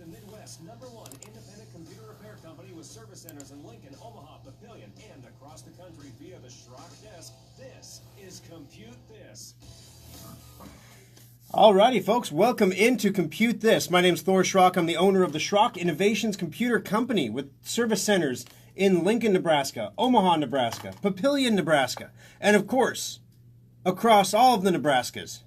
The Midwest #1 independent computer repair company with service centers in Lincoln, Omaha, Papillion, and across the country via the Schrock desk. This is Compute This. Alrighty, folks, welcome into Compute This. My name's Thor Schrock. I'm the owner of the Schrock Innovations Computer Company with service centers in Lincoln, Nebraska, Omaha, Nebraska, Papillion, Nebraska, and of course, across all of the Nebraskas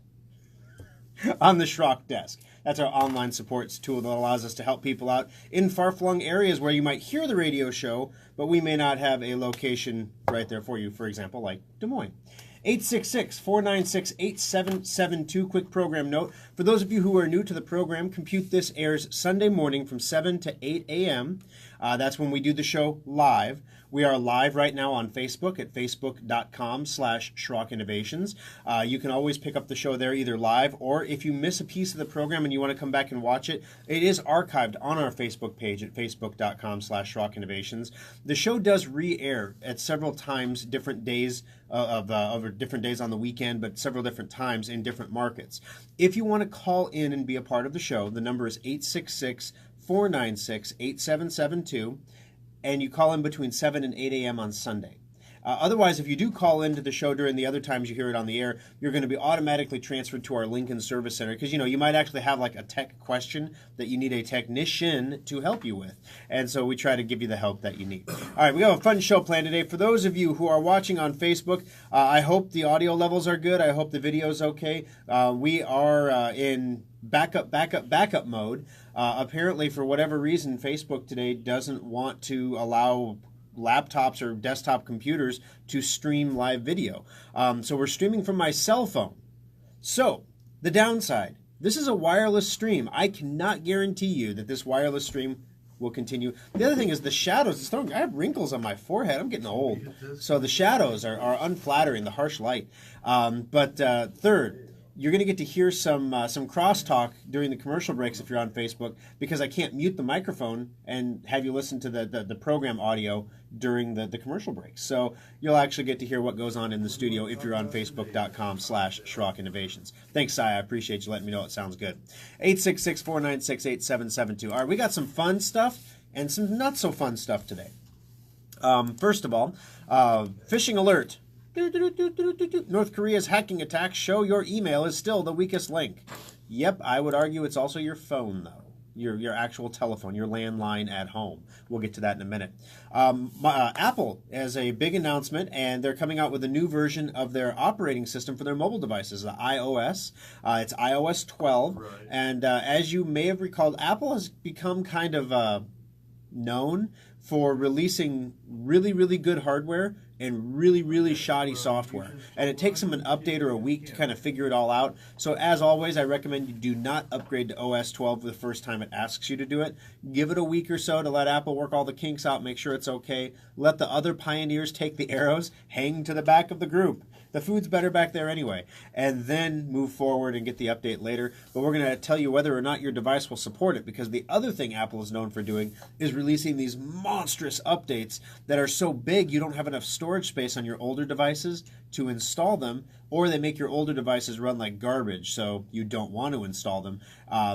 on the Schrock desk. That's our online supports tool that allows us to help people out in far-flung areas where you might hear the radio show, but we may not have a location right there for you, for example, like Des Moines. 866-496-8772. Quick program note. For those of you who are new to the program, Compute This airs Sunday morning from 7 to 8 a.m. That's when we do the show live. We are live right now on Facebook at facebook.com/Schrock Innovations. You can always pick up the show there either live, or if you miss a piece of the program and you want to come back and watch it, it is archived on our Facebook page at facebook.com/Schrock Innovations. The show does re-air at several times, different days over different days on the weekend, but several different times in different markets. If you want to call in and be a part of the show, the number is 866-496-8772, and you call in between 7 and 8 a.m. on Sunday. Otherwise, if you do call into the show during the other times you hear it on the air, you're going to be automatically transferred to our Lincoln Service Center because, you might actually have like a tech question that you need a technician to help you with. And so we try to give you the help that you need. All right, we have a fun show planned today. For those of you who are watching on Facebook, I hope the audio levels are good. I hope the video is okay. We are in backup mode. Apparently, for whatever reason, Facebook today doesn't want to allow laptops or desktop computers to stream live video. So we're streaming from my cell phone. So the downside, this is a wireless stream. I cannot guarantee you that this wireless stream will continue. The other thing is the shadows. I have wrinkles on my forehead. I'm getting old. So the shadows are unflattering, the harsh light. Third, you're going to get to hear some crosstalk during the commercial breaks if you're on Facebook, because I can't mute the microphone and have you listen to the program audio during the commercial breaks. So you'll actually get to hear what goes on in the studio if you're on facebook.com/Schrock Innovations. Thanks, Si. I appreciate you letting me know it sounds good. 866-496-8772. All right, we got some fun stuff and some not so fun stuff today. First of all, phishing alert. North Korea's hacking attacks show your email is still the weakest link. Yep, I would argue it's also your phone, though. Your actual telephone, your landline at home. We'll get to that in a minute. Apple has a big announcement, and they're coming out with a new version of their operating system for their mobile devices, the iOS. It's iOS 12, right. And as you may have recalled, Apple has become kind of known for releasing really, really good hardware and really, really shoddy software. And it takes them an update or a week to kind of figure it all out. So as always, I recommend you do not upgrade to OS 12 the first time it asks you to do it. Give it a week or so to let Apple work all the kinks out, make sure it's okay. Let the other pioneers take the arrows, hang to the back of the group. The food's better back there anyway. And then move forward and get the update later. But we're going to tell you whether or not your device will support it, because the other thing Apple is known for doing is releasing these monstrous updates that are so big you don't have enough storage space on your older devices to install them, or they make your older devices run like garbage, so you don't want to install them.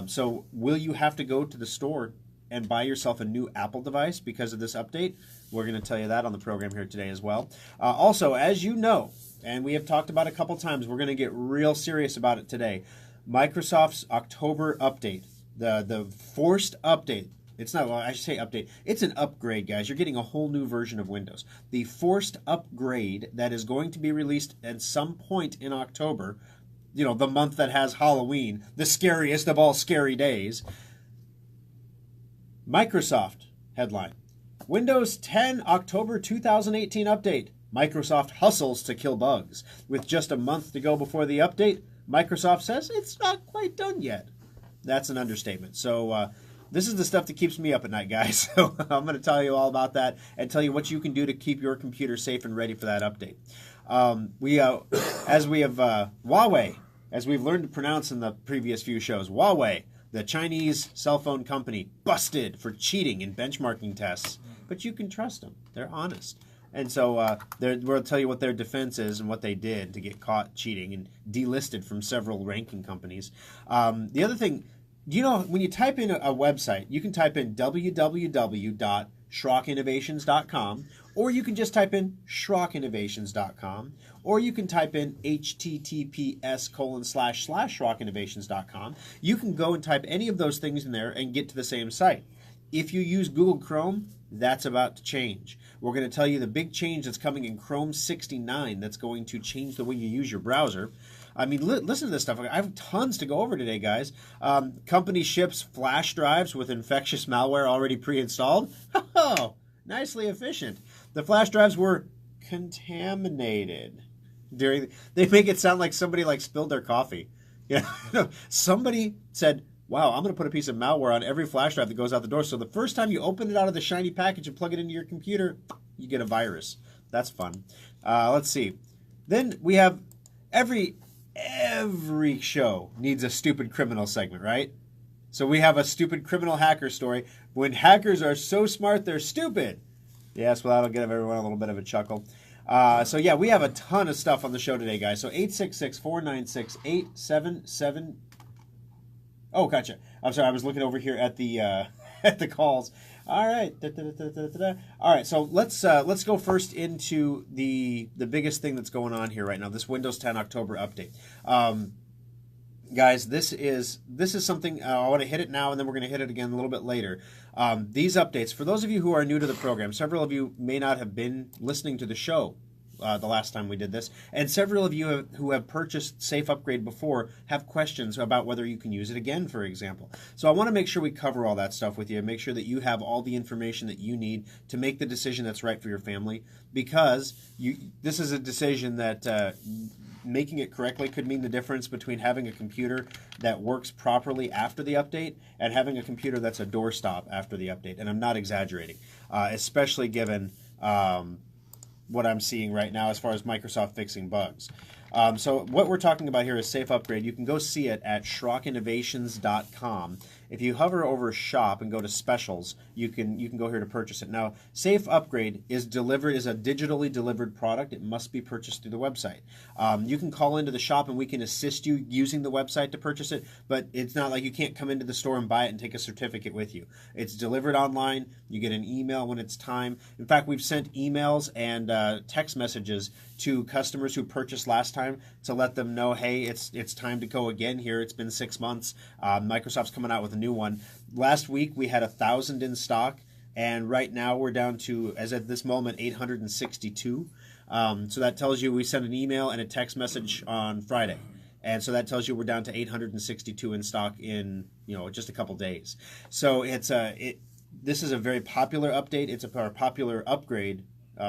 So will you have to go to the store and buy yourself a new Apple device because of this update? We're going to tell you that on the program here today as well. Also, as you know, and we have talked about a couple times, we're going to get real serious about it today. Microsoft's October update, the forced update. It's not, I should say update. It's an upgrade, guys. You're getting a whole new version of Windows. The forced upgrade that is going to be released at some point in October, the month that has Halloween, the scariest of all scary days. Microsoft headline: Windows 10 October 2018 update. Microsoft hustles to kill bugs. With just a month to go before the update, Microsoft says it's not quite done yet. That's an understatement. So this is the stuff that keeps me up at night, guys. So I'm going to tell you all about that and tell you what you can do to keep your computer safe and ready for that update. Huawei, as we've learned to pronounce in the previous few shows, Huawei, the Chinese cell phone company, busted for cheating in benchmarking tests. But you can trust them. They're honest. And so we'll tell you what their defense is and what they did to get caught cheating and delisted from several ranking companies. The other thing, Do you know when you type in a website, you can type in www.schrockinnovations.com, or you can just type in schrockinnovations.com, or you can type in https://schrockinnovations.com. You can go and type any of those things in there and get to the same site. If you use Google Chrome, that's about to change. We're going to tell you the big change that's coming in Chrome 69 that's going to change the way you use your browser. I mean, listen to this stuff. I have tons to go over today, guys. Company ships flash drives with infectious malware already pre-installed. Oh, nicely efficient. The flash drives were contaminated. They make it sound like somebody spilled their coffee. Yeah, somebody said, wow, I'm going to put a piece of malware on every flash drive that goes out the door. So the first time you open it out of the shiny package and plug it into your computer, you get a virus. That's fun. Let's see. Then we have every show needs a stupid criminal segment, right? So we have a stupid criminal hacker story. When hackers are so smart, they're stupid. Yes, well, that'll give everyone a little bit of a chuckle. So yeah, we have a ton of stuff on the show today, guys. So 866-496-877. Oh, gotcha. I'm sorry. I was looking over here at the at the calls. All right. All right. So let's go first into the biggest thing that's going on here right now. This Windows 10 October update. Guys, this is something I want to hit it now, and then we're going to hit it again a little bit later. These updates, for those of you who are new to the program, several of you may not have been listening to the show the last time we did this, and several of you who have purchased Safe Upgrade before have questions about whether you can use it again, for example. So I want to make sure we cover all that stuff with you and make sure that you have all the information that you need to make the decision that's right for your family, because this is a decision that making it correctly could mean the difference between having a computer that works properly after the update and having a computer that's a doorstop after the update. And I'm not exaggerating, especially given what I'm seeing right now as far as Microsoft fixing bugs. So what we're talking about here is Safe Upgrade. You can go see it at schrockinnovations.com. If you hover over Shop and go to Specials, you can go here to purchase it. Now, Safe Upgrade is a digitally delivered product. It must be purchased through the website. You can call into the shop and we can assist you using the website to purchase it, but it's not like you can't come into the store and buy it and take a certificate with you. It's delivered online. You get an email when it's time. In fact, we've sent emails and text messages to customers who purchased last time to let them know, hey, it's time to go again here. It's been 6 months. Microsoft's coming out with a new one. Last week we had 1,000 in stock, and right now we're down to, as at this moment, 862. So that tells you we sent an email and a text message on Friday. And so that tells you we're down to 862 in stock in just a couple days. So this is a very popular update. It's a popular upgrade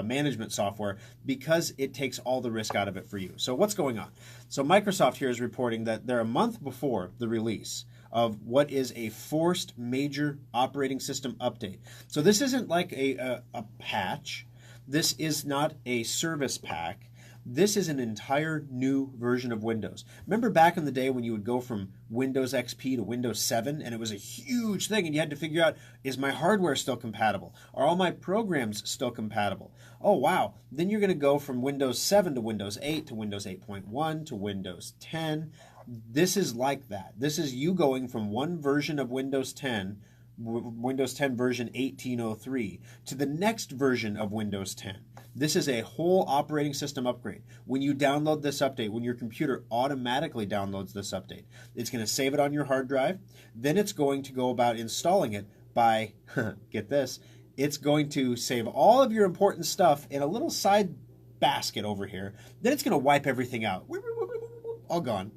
management software because it takes all the risk out of it for you. So what's going on? So Microsoft here is reporting that they're a month before the release of what is a forced major operating system update. So this isn't like a patch. This is not a service pack. This is an entire new version of Windows. Remember back in the day when you would go from Windows XP to Windows 7 and it was a huge thing and you had to figure out, is my hardware still compatible? Are all my programs still compatible? Oh, wow. Then you're going to go from Windows 7 to Windows 8 to Windows 8.1 to Windows 10. This is like that. This is you going from one version of Windows 10 version 1803 to the next version of Windows 10. This is a whole operating system upgrade. When you download this update, when your computer automatically downloads this update, it's going to save it on your hard drive. Then it's going to go about installing it by, get this, it's going to save all of your important stuff in a little side basket over here. Then it's going to wipe everything out. All gone.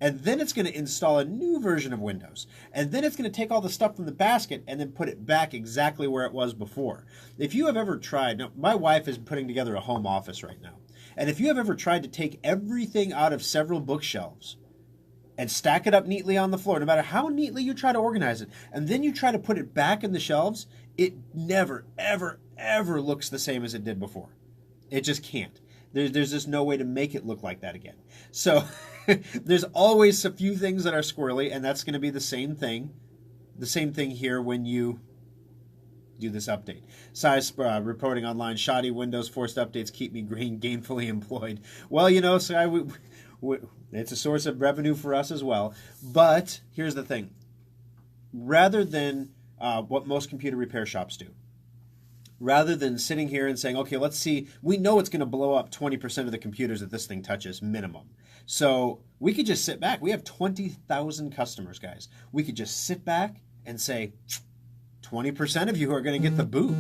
And then it's going to install a new version of Windows. And then it's going to take all the stuff from the basket and then put it back exactly where it was before. If you have ever tried, now my wife is putting together a home office right now. And if you have ever tried to take everything out of several bookshelves and stack it up neatly on the floor, no matter how neatly you try to organize it, and then you try to put it back in the shelves, it never, ever, ever looks the same as it did before. It just can't. There's just no way to make it look like that again. So there's always a few things that are squirrely, and that's going to be the same thing. The same thing here when you do this update. Size reporting online, shoddy Windows forced updates keep me gainfully employed. Well, it's a source of revenue for us as well. But here's the thing. rather than what most computer repair shops do. Rather than sitting here and saying, okay, let's see, we know it's going to blow up 20% of the computers that this thing touches, minimum. So we could just sit back. We have 20,000 customers, guys. We could just sit back and say, 20% of you are going to get the boot.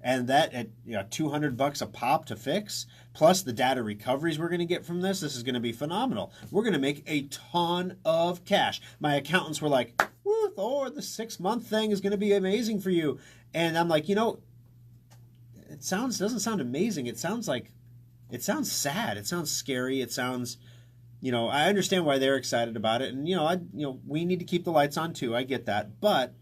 And that at $200 a pop to fix, plus the data recoveries we're going to get from this is going to be phenomenal. We're going to make a ton of cash. My accountants were like, woo, Thor, the 6-month thing is going to be amazing for you. And I'm like, it doesn't sound amazing. It sounds sad. It sounds scary. It sounds, I understand why they're excited about it. And, we need to keep the lights on too. I get that. But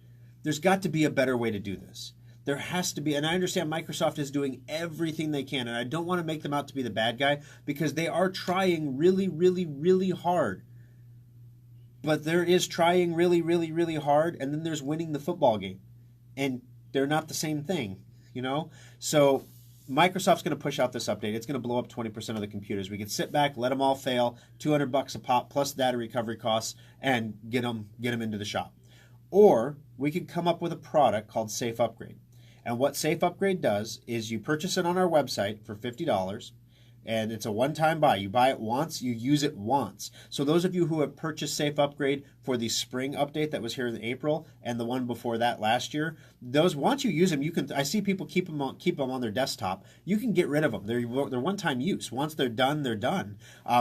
there's got to be a better way to do this. There has to be, and I understand Microsoft is doing everything they can, and I don't want to make them out to be the bad guy because they are trying really, really, really hard. But there is trying really, really, really hard, and then there's winning the football game. And they're not the same thing, So Microsoft's going to push out this update. It's going to blow up 20% of the computers. We can sit back, let them all fail, $200 a pop plus data recovery costs, and get them into the shop. Or we could come up with a product called Safe Upgrade. And what Safe Upgrade does is you purchase it on our website for $50, and it's a one-time buy. You buy it once, you use it once. So those of you who have purchased Safe Upgrade for the spring update that was here in April and the one before that last year, those once you use them, you can. I see people keep them on their desktop. You can get rid of them. They're one-time use. Once they're done, they're done.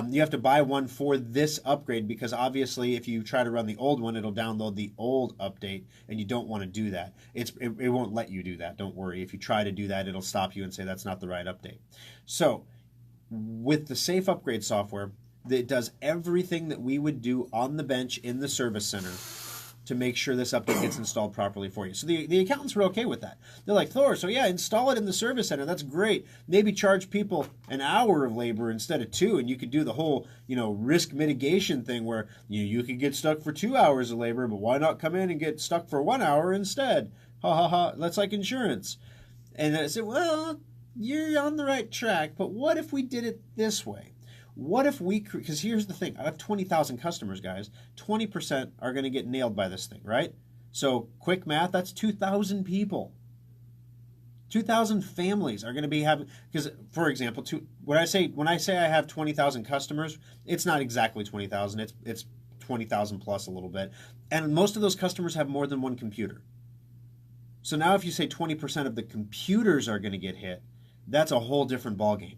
You have to buy one for this upgrade because obviously, if you try to run the old one, it'll download the old update, and you don't want to do that. It won't let you do that. Don't worry. If you try to do that, it'll stop you and say that's not the right update. So with the Safe Upgrade software, it does everything that we would do on the bench in the service center to make sure this update gets installed properly for you. So the accountants were okay with that. They're like, Thor, so yeah, install it in the service center. That's great. Maybe charge people an hour of labor instead of 2, and you could do the whole, risk mitigation thing where you could get stuck for 2 hours of labor, but why not come in and get stuck for 1 hour instead? Ha ha ha. That's like insurance. And I said, well, you're on the right track, but what if we did it this way? What if because here's the thing, I have 20,000 customers, guys. 20% are going to get nailed by this thing, right? So quick math, that's 2,000 people. 2,000 families are going to be having, because for example, when I say I have 20,000 customers, it's not exactly 20,000, it's 20,000 plus a little bit. And most of those customers have more than one computer. So now if you say 20% of the computers are going to get hit, that's a whole different ballgame.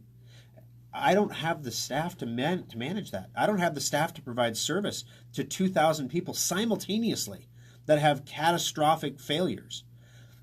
I don't have the staff to manage that. I don't have the staff to provide service to 2,000 people simultaneously that have catastrophic failures.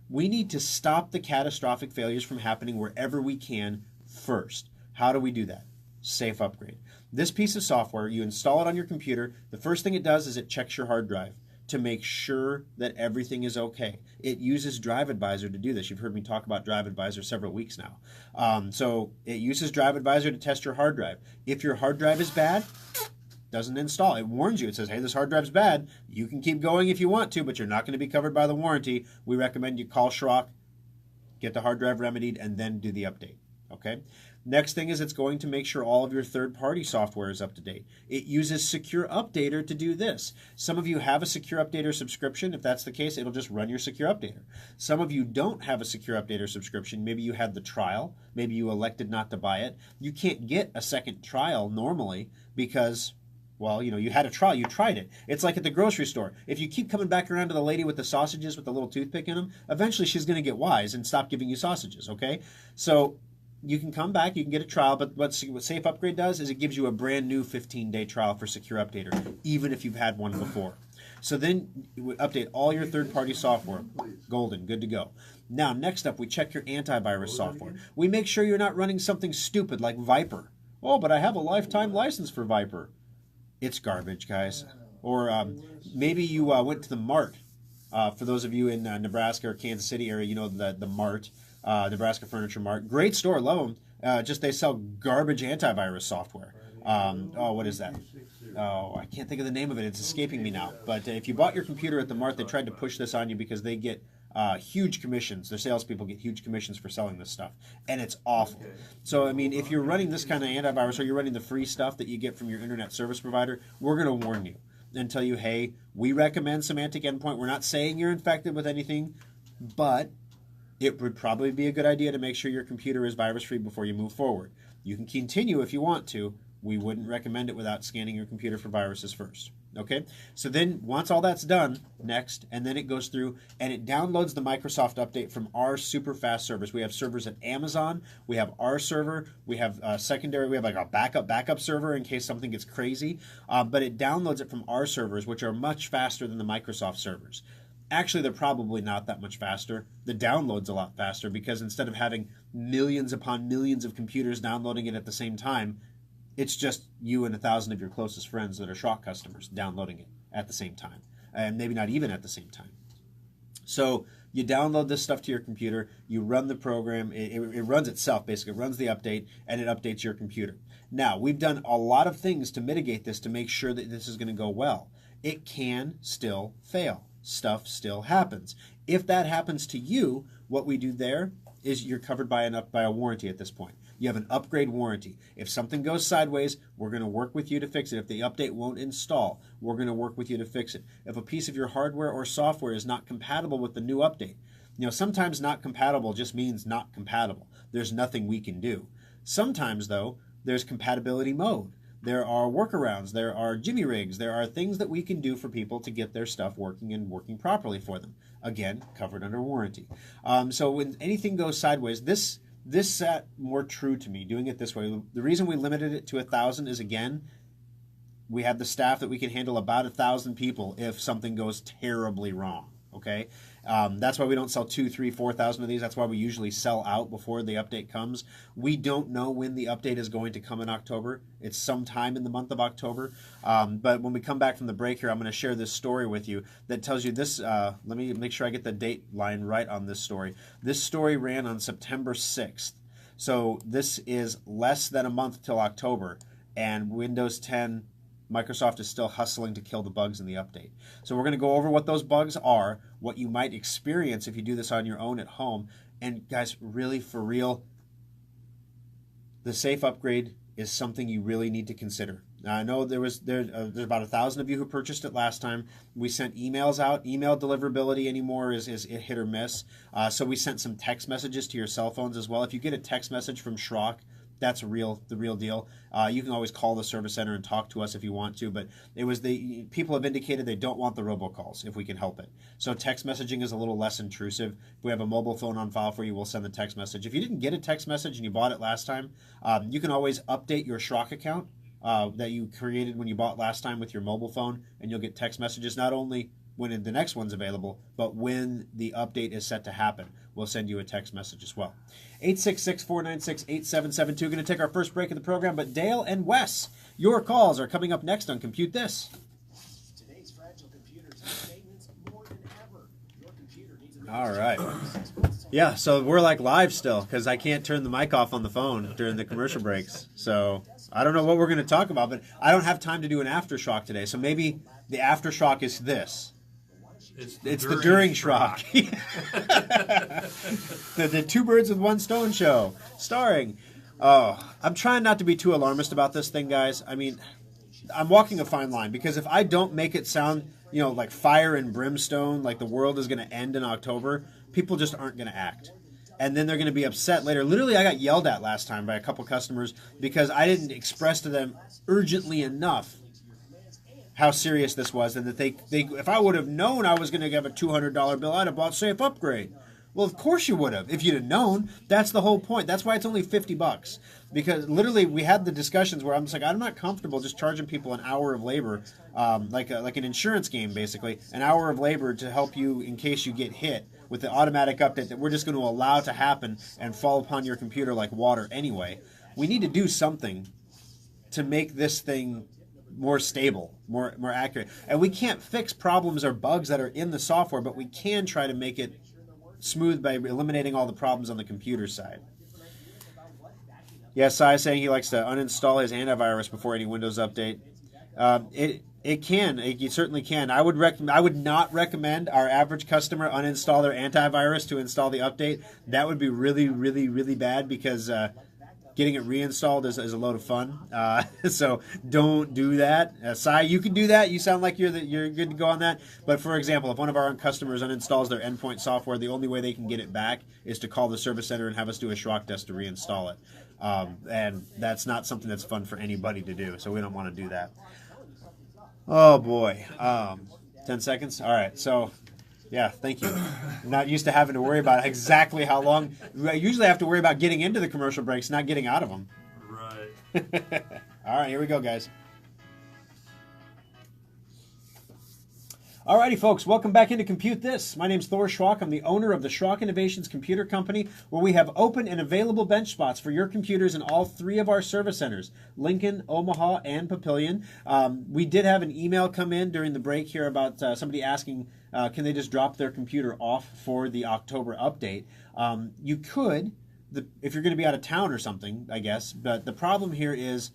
We need to stop the catastrophic failures from happening wherever we can first. How do we do that? Safe Upgrade. This piece of software, you install it on your computer. The first thing it does is it checks your hard drive to make sure that everything is okay. It uses Drive Advisor to do this. You've heard me talk about Drive Advisor several weeks now. So it uses Drive Advisor to test your hard drive. If your hard drive is bad, doesn't install. It warns you. It says, hey, this hard drive's bad. You can keep going if you want to, but you're not going to be covered by the warranty. We recommend you call Schrock, get the hard drive remedied, and then do the update. Okay? Next thing is it's going to make sure all of your third-party software is up to date. It uses Secure Updater to do this. Some of you have a Secure Updater subscription. If that's the case, it'll just run your Secure Updater. Some of you don't have a Secure Updater subscription. Maybe you had the trial. Maybe you elected not to buy it. You can't get a second trial normally because, well, you had a trial. You tried it. It's like at the grocery store. If you keep coming back around to the lady with the sausages with the little toothpick in them, eventually she's going to get wise and stop giving you sausages, okay? So you can come back, you can get a trial, but what Safe Upgrade does is it gives you a brand new 15-day trial for Secure Updater, even if you've had one before. So then you update all your third-party software. Golden, good to go. Now, next up, we check your antivirus software. We make sure you're not running something stupid like Viper. Oh, but I have a lifetime license for Viper. It's garbage, guys. Or maybe you went to the Mart. For those of you in Nebraska or Kansas City area, you know the Mart. Nebraska Furniture Mart. Great store, love them. Just they sell garbage antivirus software. What is that? Oh, I can't think of the name of it. It's escaping me now. But if you bought your computer at the Mart, they tried to push this on you because they get huge commissions. Their salespeople get huge commissions for selling this stuff. And it's awful. So, I mean, if you're running this kind of antivirus or you're running the free stuff that you get from your internet service provider, we're going to warn you. and tell you, hey, we recommend Symantec Endpoint. We're not saying you're infected with anything, but it would probably be a good idea to make sure your computer is virus-free before you move forward. You can continue if you want to. We wouldn't recommend it without scanning your computer for viruses first. Okay? So then once all that's done, next, and then it goes through and it downloads the Microsoft update from our super fast servers. We have servers at Amazon. We have our server. We have secondary. We have like a backup server in case something gets crazy. But it downloads it from our servers, which are much faster than the Microsoft servers. Actually, they're probably not that much faster. The download's a lot faster because instead of having millions upon millions of computers downloading it at the same time, it's just you and 1,000 of your closest friends that are Schrock customers downloading it at the same time, and maybe not even at the same time. So you download this stuff to your computer, you run the program, it runs itself, basically. It runs the update, and it updates your computer. Now, we've done a lot of things to mitigate this to make sure that this is going to go well. It can still fail. Stuff still happens. If that happens to you, what we do there is you're covered by a warranty at this point. You have an upgrade warranty. If something goes sideways, we're going to work with you to fix it. If the update won't install, we're going to work with you to fix it. If a piece of your hardware or software is not compatible with the new update, sometimes not compatible just means not compatible. There's nothing we can do. Sometimes, though, there's compatibility mode. There are workarounds, there are jimmy rigs, there are things that we can do for people to get their stuff working and working properly for them. Again, covered under warranty. So when anything goes sideways, this sat more true to me, doing it this way. The reason we limited it to 1,000 is, again, we have the staff that we can handle about 1,000 people if something goes terribly wrong, okay? That's why we don't sell 2,000, 3,000, 4,000 of these. That's why we usually sell out before the update comes. We don't know when the update is going to come in October. It's sometime in the month of October. But when we come back from the break here, I'm going to share this story with you that tells you this. Let me make sure I get the date line right on this story. This story ran on September 6th. So this is less than a month till October, and Windows 10 Microsoft is still hustling to kill the bugs in the update. So we're going to go over what those bugs are, what you might experience if you do this on your own at home. And guys, really, for real, the safe upgrade is something you really need to consider. Now, I know there's about 1,000 of you who purchased it last time. We sent emails out. Email deliverability anymore is hit or miss. So we sent some text messages to your cell phones as well. If you get a text message from Schrock, that's the real deal. You can always call the service center and talk to us if you want to, but people have indicated they don't want the robocalls if we can help it. So text messaging is a little less intrusive. If we have a mobile phone on file for you, we'll send the text message. If you didn't get a text message and you bought it last time, you can always update your Schrock account that you created when you bought last time with your mobile phone, and you'll get text messages not only when the next one's available, but when the update is set to happen. We'll send you a text message as well. 866-496-8772. Going to take our first break of the program, but Dale and Wes, your calls are coming up next on Compute This. Today's fragile computers need maintenance more than ever. Your computer needs a All right. Yeah, so we're like live still because I can't turn the mic off on the phone during the commercial breaks. So I don't know what we're going to talk about, but I don't have time to do an aftershock today. So maybe the aftershock is this. It's the during Schrock. the Two Birds with One Stone show, starring. I'm trying not to be too alarmist about this thing, guys. I mean, I'm walking a fine line because if I don't make it sound, like fire and brimstone, like the world is going to end in October, people just aren't going to act. And then they're going to be upset later. Literally, I got yelled at last time by a couple customers because I didn't express to them urgently enough how serious this was, and that they if I would have known I was going to give a $200 bill, I'd have bought Safe Upgrade. Well, of course you would have if you'd have known. That's the whole point. That's why it's only $50. Because literally, we had the discussions where I'm just like, I'm not comfortable just charging people an hour of labor, like an insurance game, basically, an hour of labor to help you in case you get hit with the automatic update that we're just going to allow to happen and fall upon your computer like water anyway. We need to do something to make this thing more stable, more accurate. And we can't fix problems or bugs that are in the software, but we can try to make it smooth by eliminating all the problems on the computer side. Yes, Sai is saying he likes to uninstall his antivirus before any Windows update. You certainly can. I would not recommend our average customer uninstall their antivirus to install the update. That would be really, really, really bad because getting it reinstalled is a load of fun. So don't do that. Sai, you can do that. You sound like you're good to go on that. But for example, if one of our customers uninstalls their endpoint software, the only way they can get it back is to call the service center and have us do a Schrock test to reinstall it. And that's not something that's fun for anybody to do. So we don't want to do that. Oh boy. 10 seconds. All right. So. Yeah, thank you. I'm not used to having to worry about exactly how long. I usually have to worry about getting into the commercial breaks, not getting out of them. Right. All right, here we go, guys. Alrighty, folks, welcome back into Compute This. My name's Thor Schrock. I'm the owner of the Schrock Innovations Computer Company, where we have open and available bench spots for your computers in all 3 of our service centers, Lincoln, Omaha, and Papillion. We did have an email come in during the break here about somebody asking, can they just drop their computer off for the October update? You could, if you're going to be out of town or something, I guess, but the problem here is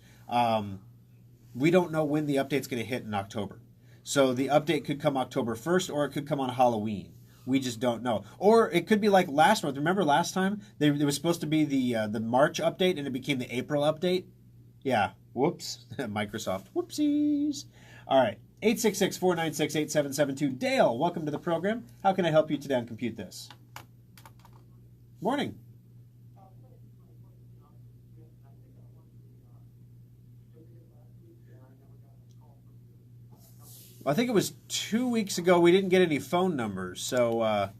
we don't know when the update's going to hit in October. So the update could come October 1st, or it could come on Halloween. We just don't know. Or it could be like last month. Remember last time? There was supposed to be the March update, and it became the April update? Yeah. Whoops. Microsoft. Whoopsies. All right. 866-496-8772. Dale, welcome to the program. How can I help you today on Compute This? Morning. I think it was 2 weeks ago. We didn't get any phone numbers, so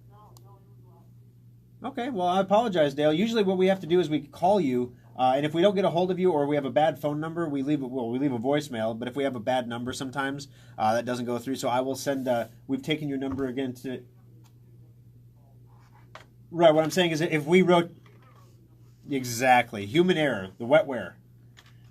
okay. Well, I apologize, Dale. Usually, what we have to do is we call you, and if we don't get a hold of you or we have a bad phone number, we leave a voicemail. But if we have a bad number, sometimes that doesn't go through. So I will send. We've taken your number again to. Right. What I'm saying is, if we wrote exactly human error, the wetware.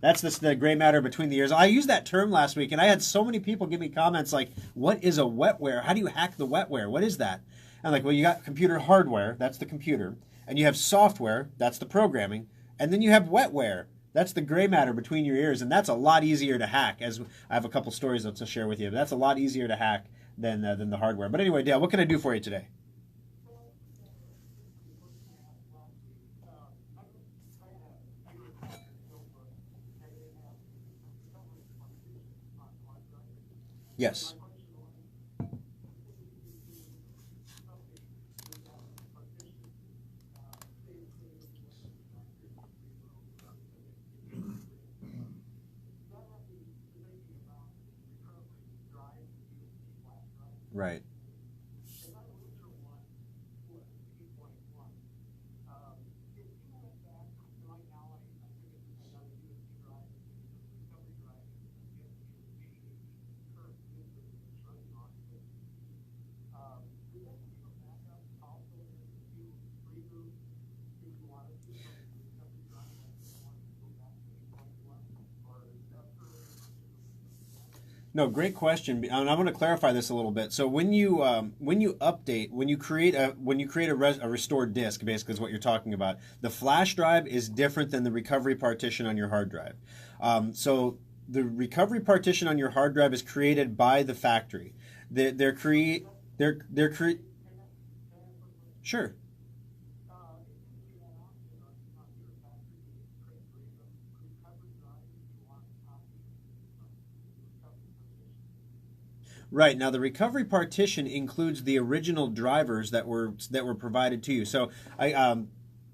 That's the gray matter between the ears. I used that term last week, and I had so many people give me comments like, what is a wetware? How do you hack the wetware? What is that? And I'm like, well, you got computer hardware. That's the computer. And you have software. That's the programming. And then you have wetware. That's the gray matter between your ears. And that's a lot easier to hack. As I have a couple stories to share with you. But that's a lot easier to hack than the hardware. But anyway, Dale, what can I do for you today? Yes. Right. No, great question. And I want to clarify this a little bit. So when you update, when you create a restored disk, basically is what you're talking about. The flash drive is different than the recovery partition on your hard drive. So the recovery partition on your hard drive is created by the factory. Sure. Right. Now the recovery partition includes the original drivers that were provided to you. So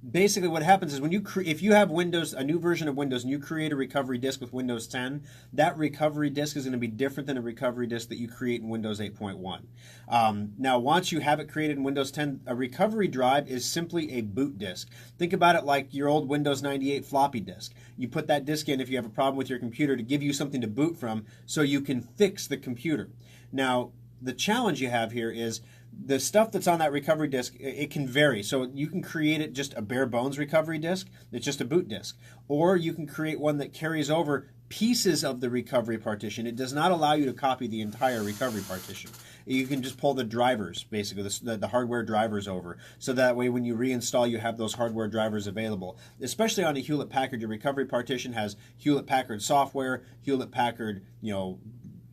basically what happens is when if you have Windows, a new version of Windows, and you create a recovery disk with Windows 10, that recovery disk is going to be different than a recovery disk that you create in Windows 8.1. Now once you have it created in Windows 10, a recovery drive is simply a boot disk. Think about it like your old Windows 98 floppy disk. You put that disk in if you have a problem with your computer to give you something to boot from so you can fix the computer. Now, the challenge you have here is the stuff that's on that recovery disk, it can vary. So you can create it just a bare bones recovery disk, it's just a boot disk. Or you can create one that carries over pieces of the recovery partition. It does not allow you to copy the entire recovery partition. You can just pull the drivers, basically, the hardware drivers over. So that way when you reinstall, you have those hardware drivers available. Especially on a Hewlett-Packard, your recovery partition has Hewlett-Packard software, Hewlett-Packard,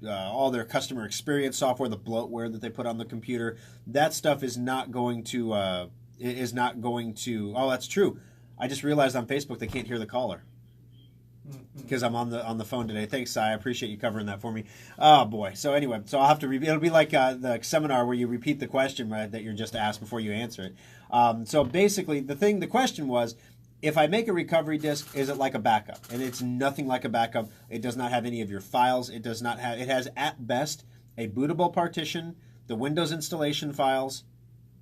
all their customer experience software, the bloatware that they put on the computer. That stuff is not going to, oh, that's true. I just realized on Facebook they can't hear the caller because I'm on the phone today. Thanks, Si. I appreciate you covering that for me. Oh boy. So anyway, so I'll have to it'll be like the seminar where you repeat the question, right, that you're just asked before you answer it. So basically, the question was, if I make a recovery disk, is it like a backup? And it's nothing like a backup. It does not have any of your files. It has at best a bootable partition, the Windows installation files,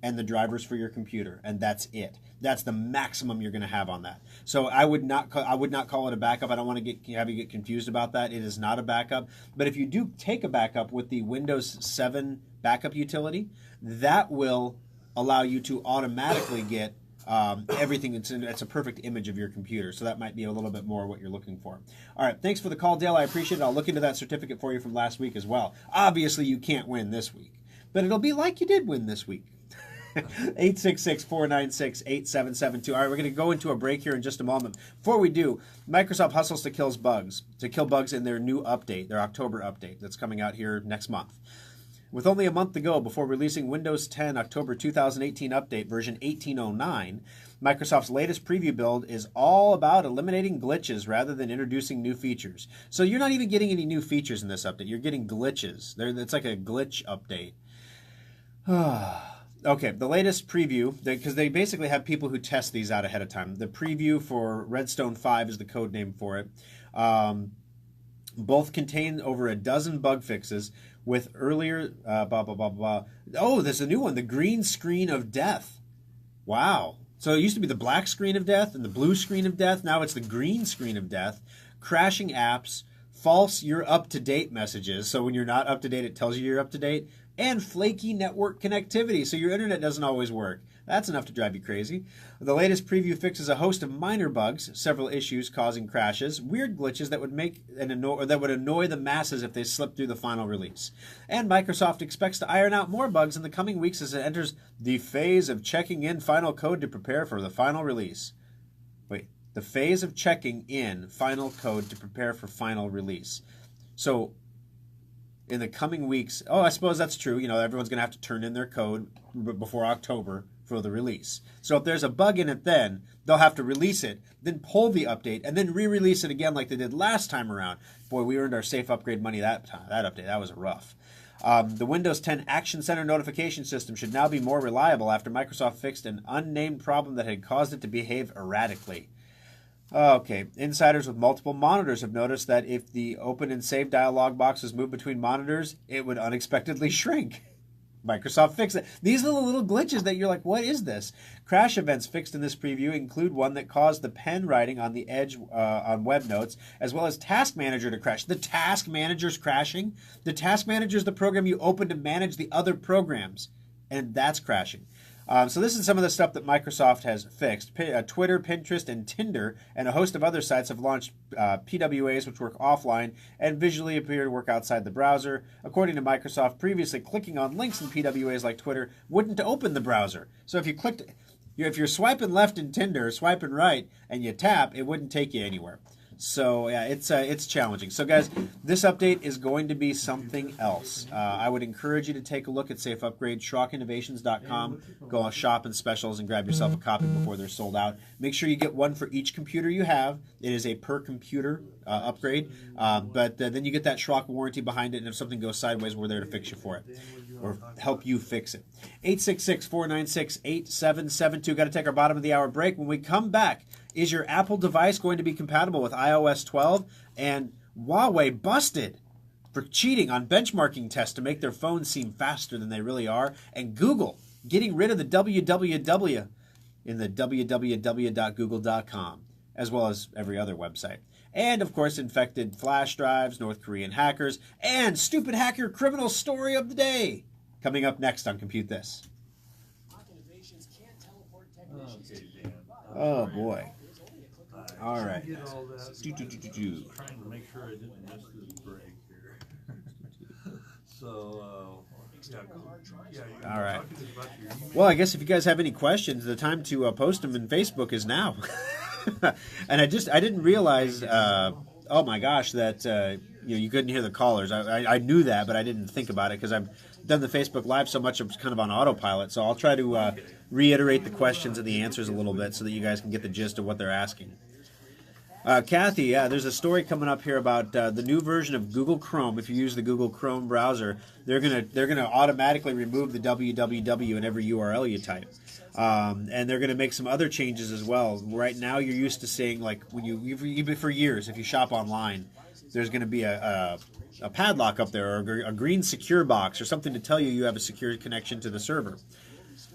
and the drivers for your computer, and that's it. That's the maximum you're going to have on that. So I would not call it a backup. I don't want to have you get confused about that. It is not a backup. But if you do take a backup with the Windows 7 backup utility, that will allow you to automatically get everything. It's a perfect image of your computer. So that might be a little bit more what you're looking for. All right, thanks for the call, Dale. I appreciate it. I'll look into that certificate for you from last week as well. Obviously, you can't win this week, but it'll be like you did win this week. 866-496-8772. All right, we're going to go into a break here in just a moment. Before we do, Microsoft hustles to kill bugs in their new update, their October update that's coming out here next month. With only a month to go before releasing Windows 10 October 2018 update version 1809, Microsoft's latest preview build is all about eliminating glitches rather than introducing new features. So you're not even getting any new features in this update. You're getting glitches. It's like a glitch update. Okay, the latest preview, because they basically have people who test these out ahead of time. The preview for Redstone 5 is the code name for it. Both contain over a dozen bug fixes with earlier, Oh, there's a new one, the green screen of death. Wow. So it used to be the black screen of death and the blue screen of death. Now it's the green screen of death. Crashing apps, false you're up to date messages. So when you're not up to date, it tells you you're up to date. And flaky network connectivity, so your internet doesn't always work. That's enough to drive you crazy. The latest preview fixes a host of minor bugs, several issues causing crashes, weird glitches that would annoy the masses if they slipped through the final release. And Microsoft expects to iron out more bugs in the coming weeks as it enters the phase of checking in final code to prepare for the final release. Wait, the phase of checking in final code to prepare for final release. So in the coming weeks, I suppose that's true. Everyone's going to have to turn in their code before October for the release. So if there's a bug in it then, they'll have to release it, then pull the update, and then re-release it again like they did last time around. Boy, we earned our safe upgrade money that time. That update, that was rough. The Windows 10 Action Center notification system should now be more reliable after Microsoft fixed an unnamed problem that had caused it to behave erratically. Okay, insiders with multiple monitors have noticed that if the open and save dialog box was moved between monitors, it would unexpectedly shrink. Microsoft fixed it. These are the little glitches that you're like, what is this? Crash events fixed in this preview include one that caused the pen writing on the edge on web notes, as well as Task Manager to crash. The Task Manager's crashing. The Task Manager is the program you open to manage the other programs, and that's crashing. So this is some of the stuff that Microsoft has fixed. Twitter, Pinterest, and Tinder, and a host of other sites have launched PWAs, which work offline and visually appear to work outside the browser. According to Microsoft, previously clicking on links in PWAs like Twitter wouldn't open the browser. So if you're swiping left in Tinder, swiping right, and you tap, it wouldn't take you anywhere. So yeah, it's challenging. So guys, this update is going to be something else. I would encourage you to take a look at Safe Upgrade, SchrockInnovations.com. Go shop in specials and grab yourself a copy before they're sold out. Make sure you get one for each computer you have. It is a per computer upgrade, but then you get that Schrock warranty behind it, and if something goes sideways, we're there to fix you for it or help you fix it. 866-496-8772. Got to take our bottom of the hour break. When we come back, is your Apple device going to be compatible with iOS 12? And Huawei busted for cheating on benchmarking tests to make their phones seem faster than they really are. And Google getting rid of the www in the www.google.com, as well as every other website. And, of course, infected flash drives, North Korean hackers, and stupid hacker criminal story of the day. Coming up next on Compute This. Oh, boy. All right. Trying to make sure I didn't miss this break here. So, all right. Well, I guess if you guys have any questions, the time to post them in Facebook is now. And I didn't realize, oh my gosh, that you couldn't hear the callers. I knew that, but I didn't think about it because I'm done the Facebook Live so much, I'm kind of on autopilot. So I'll try to reiterate the questions and the answers a little bit so that you guys can get the gist of what they're asking. Kathy, yeah, there's a story coming up here about the new version of Google Chrome. If you use the Google Chrome browser, they're gonna automatically remove the www in every URL you type, and they're gonna make some other changes as well. Right now, you're used to saying, like, when even for years, if you shop online, there's gonna be a padlock up there, or a green secure box, or something to tell you have a secure connection to the server.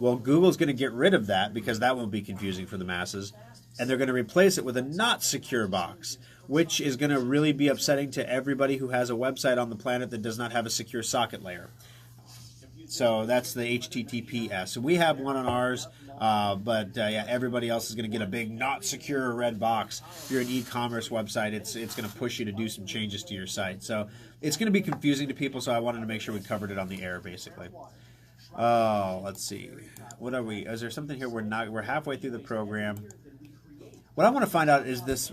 Well, Google's going to get rid of that because that won't be confusing for the masses, and they're going to replace it with a not secure box, which is going to really be upsetting to everybody who has a website on the planet that does not have a secure socket layer. So that's the HTTPS. So we have one on ours, but yeah, everybody else is going to get a big not secure red box. If you're an e-commerce website, it's going to push you to do some changes to your site. So it's going to be confusing to people, so I wanted to make sure we covered it on the air, basically. Oh, let's see. What are we? Is there something here? We're halfway through the program. What I want to find out is this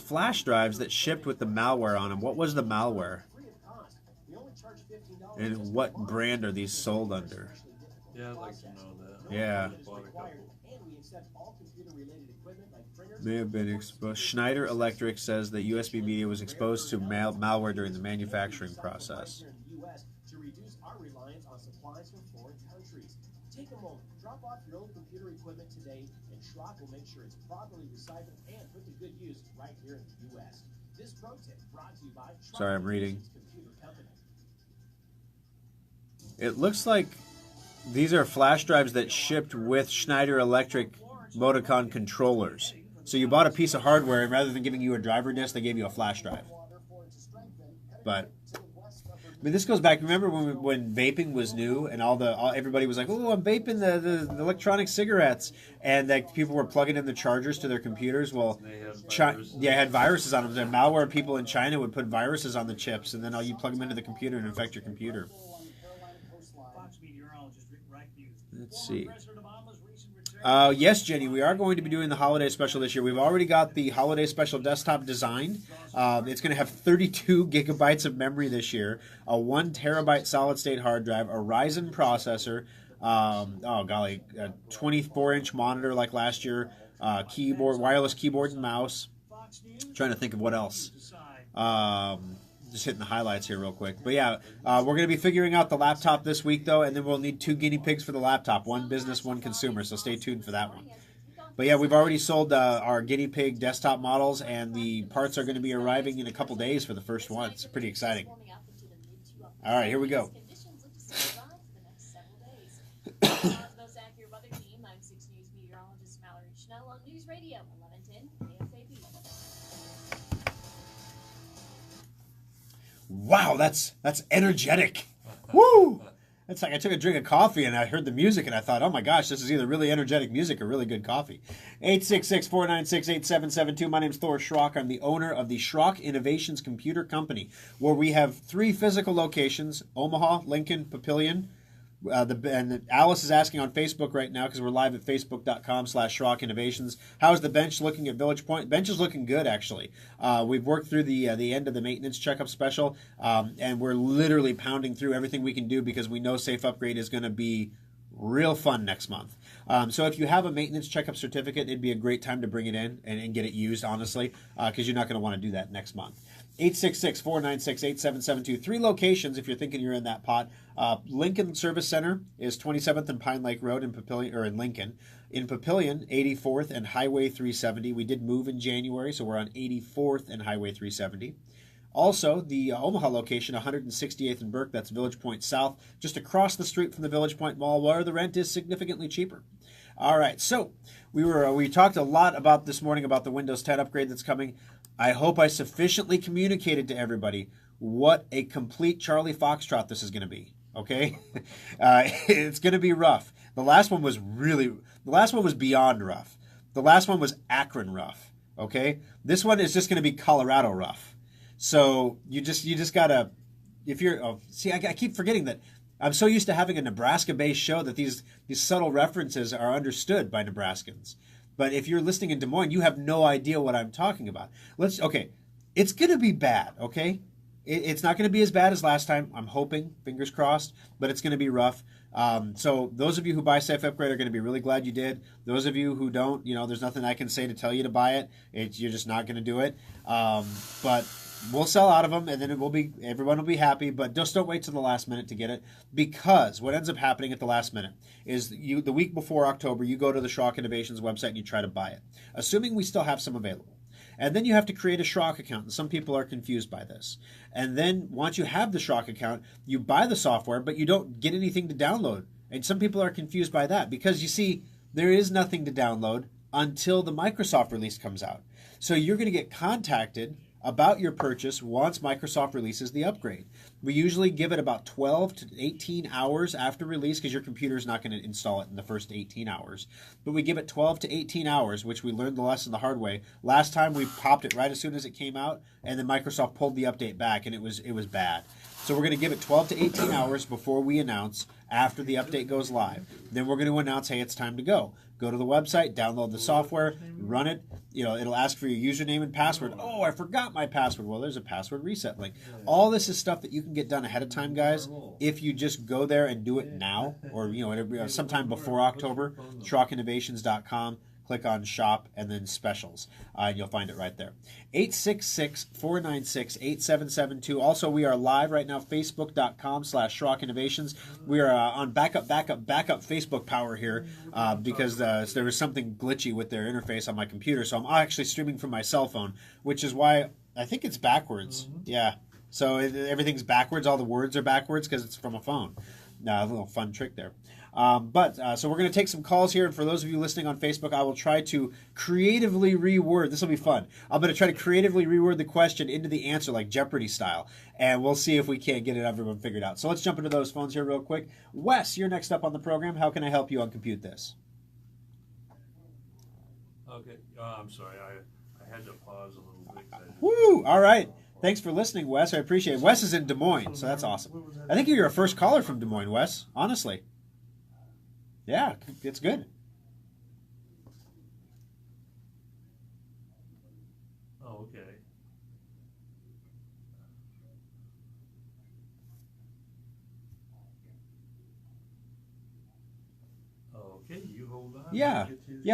flash drives that shipped with the malware on them. What was the malware? And what brand are these sold under? Yeah, I'd like to know that. Yeah. Bought a couple. May have been exposed. Schneider Electric says that USB Media was exposed to malware during the manufacturing process. Take a moment, drop off your old computer equipment today, and Schrock will make sure it's properly recycled and put to good use right here in the U.S. This pro tip brought to you by Schrock. Sorry, I'm reading. Computer Company. It looks like these are flash drives that shipped with Schneider Electric Modicon controllers. So you bought a piece of hardware, and rather than giving you a driver disk, they gave you a flash drive. But I mean, this goes back. Remember when vaping was new, and everybody was like, "Oh, I'm vaping the electronic cigarettes," and that people were plugging in the chargers to their computers. Well, it had viruses on them. The malware people in China would put viruses on the chips, and then you plug them into the computer and infect your computer. Let's see. Yes, Jenny, we are going to be doing the holiday special this year. We've already got the holiday special desktop designed. It's going to have 32 gigabytes of memory this year, a 1 terabyte solid-state hard drive, a Ryzen processor, a 24-inch monitor like last year, keyboard, wireless keyboard and mouse. I'm trying to think of what else. Just hitting the highlights here real quick. But yeah, we're going to be figuring out the laptop this week, though, and then we'll need 2 guinea pigs for the laptop, 1 business, 1 consumer, so stay tuned for that one. But yeah, we've already sold our guinea pig desktop models, and the parts are going to be arriving in a couple days for the first one. It's pretty exciting. All right, here we go. Wow, that's energetic. Woo! It's like I took a drink of coffee and I heard the music and I thought, oh my gosh, this is either really energetic music or really good coffee. 866-496-8772. My name's Thor Schrock. I'm the owner of the Schrock Innovations Computer Company, where we have 3 physical locations: Omaha, Lincoln, Papillion. And Alice is asking on Facebook right now, because we're live at facebook.com/Schrock Innovations. How's the bench looking at Village Point? Bench is looking good, actually. We've worked through the end of the maintenance checkup special, and we're literally pounding through everything we can do because we know Safe Upgrade is going to be real fun next month. So if you have a maintenance checkup certificate, it'd be a great time to bring it in and get it used, honestly, because you're not going to want to do that next month. 866-496-8772. 3 locations if you're thinking you're in that pot. Lincoln Service Center is 27th and Pine Lake Road in Papillion, or in Lincoln. In Papillion, 84th and Highway 370. We did move in January, so we're on 84th and Highway 370. Also, the Omaha location, 168th and Burke, that's Village Point South, just across the street from the Village Point Mall, where the rent is significantly cheaper. All right, so we talked a lot about this morning about the Windows 10 upgrade that's coming. I hope I sufficiently communicated to everybody what a complete Charlie Foxtrot this is going to be. Okay, it's going to be rough. The last one was beyond rough. The last one was Akron rough. Okay, this one is just going to be Colorado rough. So you just gotta, if you're, I keep forgetting that I'm so used to having a Nebraska-based show that these subtle references are understood by Nebraskans. But if you're listening in Des Moines, you have no idea what I'm talking about. It's going to be bad, okay? it's not going to be as bad as last time. I'm hoping, fingers crossed, but it's going to be rough. So those of you who buy Safe Upgrade are going to be really glad you did. Those of you who don't, there's nothing I can say to tell you to buy it. You're just not going to do it. But we'll sell out of them, and then everyone will be happy. But just don't wait till the last minute to get it, because what ends up happening at the last minute is the week before October, you go to the Schrock Innovations website and you try to buy it, assuming we still have some available. And then you have to create a Schrock account, and some people are confused by this. And then once you have the Schrock account, you buy the software, but you don't get anything to download. And some people are confused by that, because you see, there is nothing to download until the Microsoft release comes out. So you're going to get contacted about your purchase once Microsoft releases the upgrade. We usually give it about 12 to 18 hours after release, because your computer is not going to install it in the first 18 hours. But we give it 12 to 18 hours, which we learned the lesson the hard way. Last time we popped it right as soon as it came out, and then Microsoft pulled the update back, and it was bad. So we're going to give it 12 to 18 hours before we announce after the update goes live. Then we're going to announce, hey, it's time to go. Go to the website, download the software, run it. It'll ask for your username and password. Oh, I forgot my password. Well, there's a password reset link. All this is stuff that you can get done ahead of time, guys, if you just go there and do it now, or sometime before October. SchrockInnovations.com. Click on Shop and then Specials, and you'll find it right there. 866-496-8772. Also, we are live right now, Facebook.com/Schrock Innovations. We are on backup Facebook power here because there was something glitchy with their interface on my computer. So I'm actually streaming from my cell phone, which is why I think it's backwards. Yeah. So everything's backwards. All the words are backwards because it's from a phone. A little fun trick there. So we're going to take some calls here, and for those of you listening on Facebook, I will try to creatively reword. This will be fun. I'm going to try to creatively reword the question into the answer, like Jeopardy style, and we'll see if we can't get everyone figured out. So let's jump into those phones here real quick. Wes, you're next up on the program. How can I help you on Compute This? Okay, I'm sorry, I had to pause a little bit. Woo! All right. Thanks for listening, Wes. I appreciate it. Wes is in Des Moines, so that's awesome. I think you're a first caller from Des Moines, Wes, honestly. Yeah, it's good. Oh, okay. Okay, you hold on. Yeah,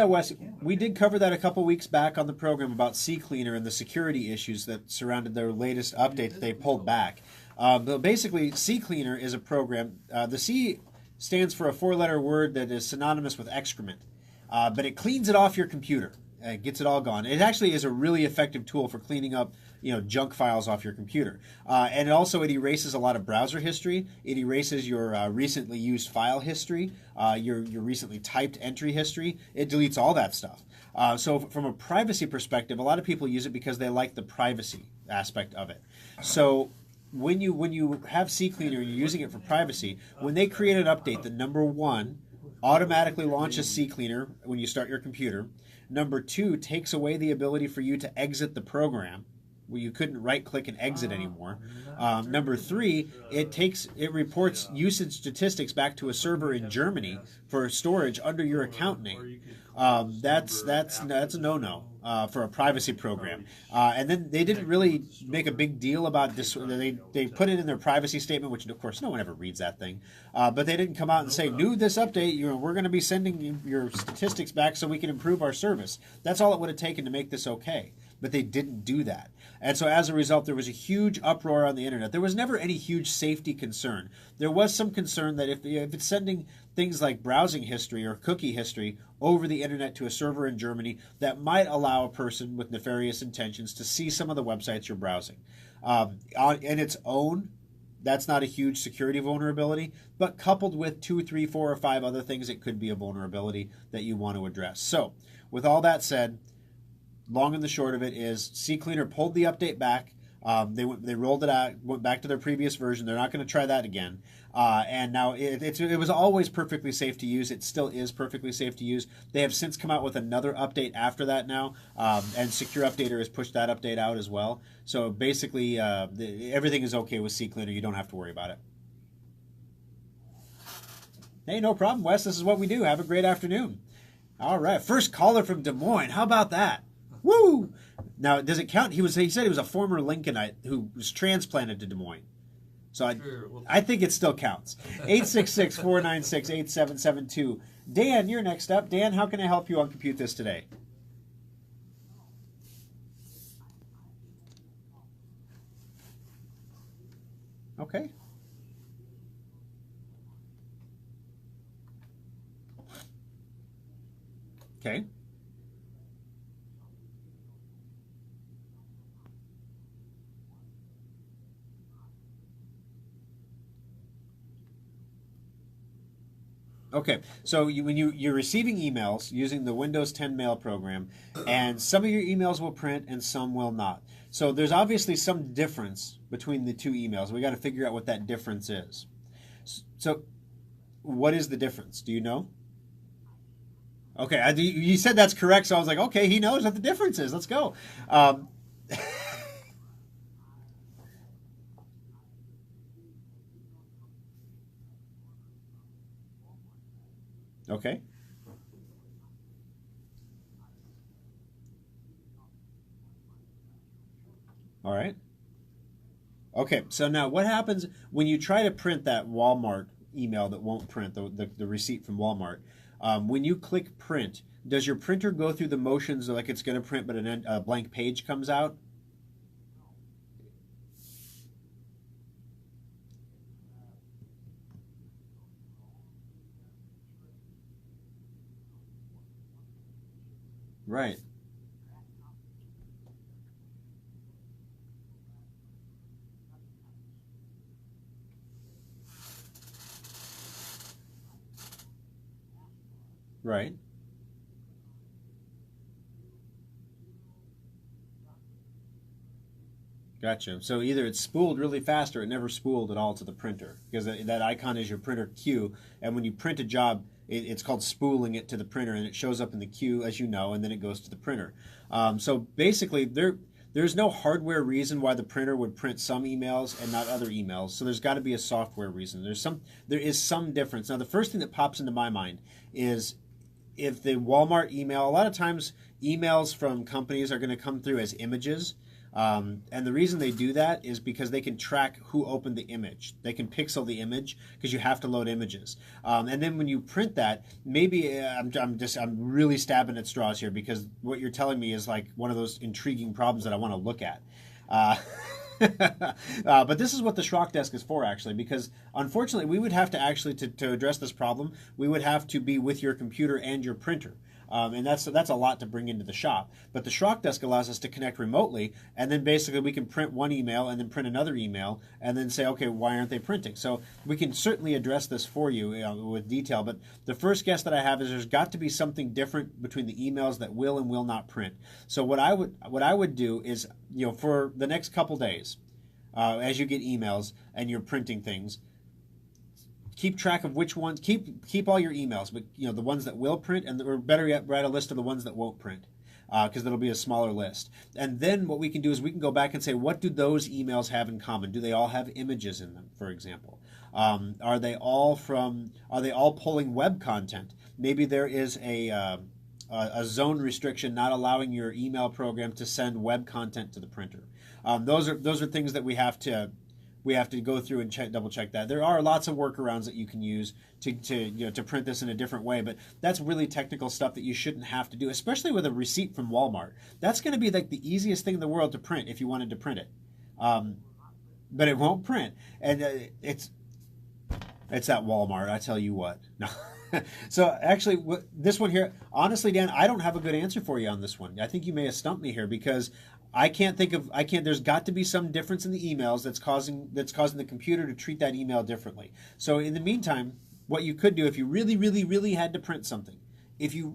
Wes, we did cover that a couple weeks back on the program about CCleaner and the security issues that surrounded their latest update that they pulled back. But basically, CCleaner is a program. The C stands for a four-letter word that is synonymous with excrement, but it cleans it off your computer. It gets it all gone. It actually is a really effective tool for cleaning up, junk files off your computer. And it erases a lot of browser history. It erases your recently used file history, your recently typed entry history. It deletes all that stuff. So from a privacy perspective, a lot of people use it because they like the privacy aspect of it. So when you have CCleaner and you're using it for privacy, when they create an update, the number one automatically launches CCleaner when you start your computer. Number two takes away the ability for you to exit the program, where you couldn't right-click and exit anymore. Number three, it reports usage statistics back to a server in Germany for storage under your account name. That's a no-no for a privacy program. And then they didn't really make a big deal about this. They put it in their privacy statement, which of course no one ever reads that thing. But they didn't come out and say, "New this update, we're going to be sending your statistics back so we can improve our service." That's all it would have taken to make this okay. But they didn't do that. And so as a result, there was a huge uproar on the internet. There was never any huge safety concern. There was some concern that if it's sending things like browsing history or cookie history over the internet to a server in Germany, that might allow a person with nefarious intentions to see some of the websites you're browsing. In its own, that's not a huge security vulnerability, but coupled with 2, 3, 4, or 5 other things, it could be a vulnerability that you want to address. So with all that said, long and the short of it is CCleaner pulled the update back. They rolled it out, went back to their previous version. They're not going to try that again. And now it was always perfectly safe to use. It still is perfectly safe to use. They have since come out with another update after that now, and Secure Updater has pushed that update out as well. So basically, everything is okay with CCleaner. You don't have to worry about it. Hey, no problem, Wes. This is what we do. Have a great afternoon. All right. First caller from Des Moines. How about that? Woo! Now, does it count? He said he was a former Lincolnite who was transplanted to Des Moines. So I think it still counts. 866-496-8772. Dan, you're next up. Dan, how can I help you on Compute This today? Okay. Okay. Okay, so when you're receiving emails using the Windows 10 mail program, and some of your emails will print and some will not. So there's obviously some difference between the two emails. We got to figure out what that difference is. So what is the difference? Do you know? Okay, you said that's correct, so I was like, okay, he knows what the difference is. Let's go. Okay. All right. Okay, so now what happens when you try to print that Walmart email that won't print, the receipt from Walmart? When you click print, does your printer go through the motions like it's going to print, but a blank page comes out? Right. Right. Gotcha. So either it's spooled really fast or it never spooled at all to the printer because that icon is your printer queue. And when you print a job, it's called spooling it to the printer and it shows up in the queue, as you know, and then it goes to the printer. So basically, there's no hardware reason why the printer would print some emails and not other emails. So there's got to be a software reason. There is some difference. Now, the first thing that pops into my mind is if the Walmart email, a lot of times emails from companies are going to come through as images. And the reason they do that is because they can track who opened the image. They can pixel the image because you have to load images. And then when you print that, maybe I'm really stabbing at straws here because what you're telling me is like one of those intriguing problems that I want to look at. But this is what the Schrock desk is for, actually, because unfortunately we would have to actually, to address this problem, we would have to be with your computer and your printer. And that's a lot to bring into the shop. But the Schrock desk allows us to connect remotely, and then basically we can print one email and then print another email and then say, okay, why aren't they printing? So we can certainly address this for you, with detail. But the first guess that I have is there's got to be something different between the emails that will and will not print. So what I would do is, for the next couple days, as you get emails and you're printing things, keep track of which ones, keep all your emails, but the ones that will print, or better yet, write a list of the ones that won't print, because it'll be a smaller list. And then what we can do is we can go back and say, what do those emails have in common? Do they all have images in them, for example? Are they all pulling web content? Maybe there is a zone restriction not allowing your email program to send web content to the printer. Those are things that we have to go through and double check that. There are lots of workarounds that you can use to print this in a different way, but that's really technical stuff that you shouldn't have to do, especially with a receipt from Walmart. That's going to be like the easiest thing in the world to print if you wanted to print it, but it won't print, and it's at Walmart. I tell you what. No. So actually, this one here, honestly, Dan, I don't have a good answer for you on this one. I think you may have stumped me here because there's got to be some difference in the emails that's causing the computer to treat that email differently. So in the meantime, what you could do if you really, really, really had to print something, you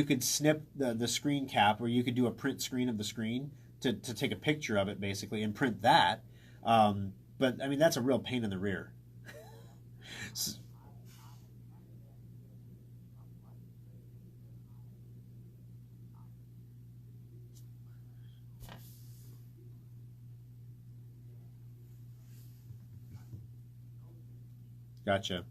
could snip the screen cap, or you could do a print screen of the screen to take a picture of it basically and print that. But I mean, that's a real pain in the rear. Gotcha.